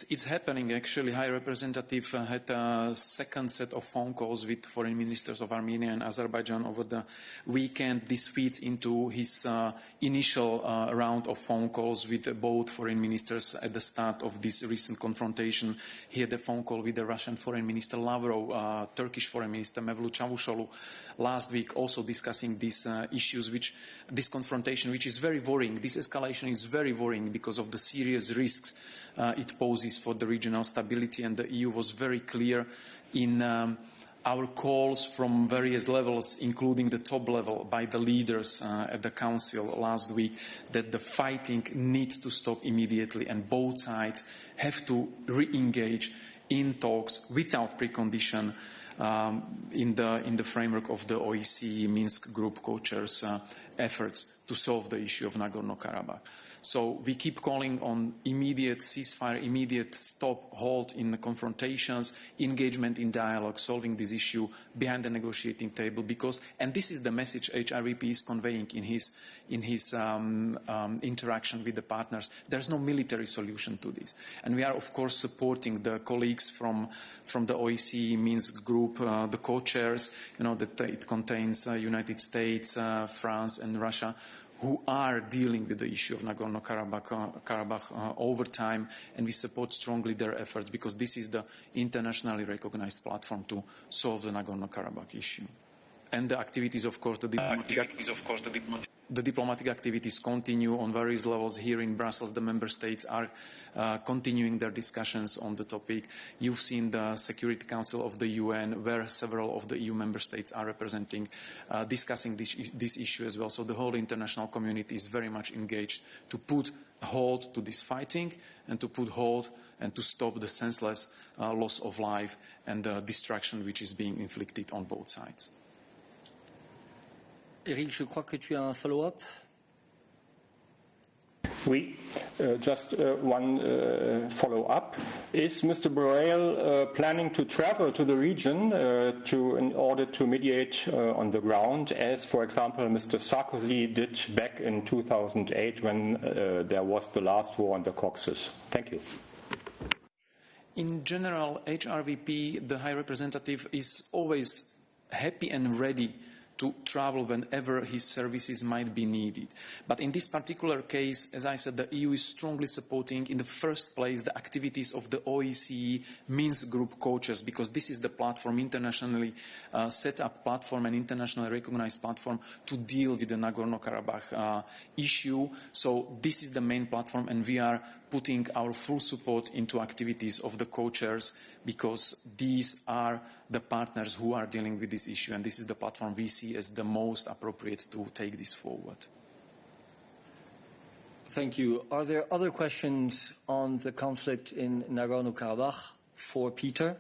It's happening. Actually, High Representative had a second set of phone calls with foreign ministers of Armenia and Azerbaijan over the weekend. This feeds into his initial round of phone calls with both foreign ministers at the start of this recent confrontation. He had a phone call with the Russian Foreign Minister Lavrov, Turkish Foreign Minister Mevlut Çavuşoğlu last week, also discussing these issues, this confrontation, which is very worrying. This escalation is very worrying because of the serious risks it poses for the regional stability, and the EU was very clear in our calls from various levels, including the top level by the leaders at the Council last week, that the fighting needs to stop immediately and both sides have to re-engage in talks without precondition in the framework of the OSCE Minsk Group Co-Chairs efforts to solve the issue of Nagorno Karabakh. So we keep calling on immediate ceasefire, immediate stop, halt in the confrontations, engagement in dialogue, solving this issue behind the negotiating table. Because, and this is the message HRVP is conveying in his interaction with the partners, there's no military solution to this. And we are, of course, supporting the colleagues from the OSCE Minsk Group, the co-chairs, that it contains United States, France and Russia, who are dealing with the issue of Nagorno Karabakh over time, and we support strongly their efforts because this is the internationally recognized platform to solve the Nagorno Karabakh issue. And the activities, of course, the diplomatic activities continue on various levels. Here in Brussels, the member states are continuing their discussions on the topic. You've seen the Security Council of the UN, where several of the EU member states are representing, discussing this issue as well. So the whole international community is very much engaged to put a halt to this fighting and to put halt and to stop the senseless loss of life and the destruction which is being inflicted on both sides. Eric, je crois que tu as un follow-up. Oui, just one follow-up. Is Mr. Borrell planning to travel to the region in order to mediate on the ground, as, for example, Mr. Sarkozy did back in 2008 when there was the last war on the Caucasus? Thank you. In general, HRVP, the High Representative, is always happy and ready to travel whenever his services might be needed. But in this particular case, as I said, the EU is strongly supporting, in the first place, the activities of the OSCE Minsk Group Co-Chairs, because this is the platform, internationally set up platform and internationally recognized platform to deal with the Nagorno-Karabakh issue. So this is the main platform, and we are putting our full support into activities of the co-chairs because these are the partners who are dealing with this issue, and this is the platform we see as the most appropriate to take this forward. Thank you. Are there other questions on the conflict in Nagorno Karabakh for Peter?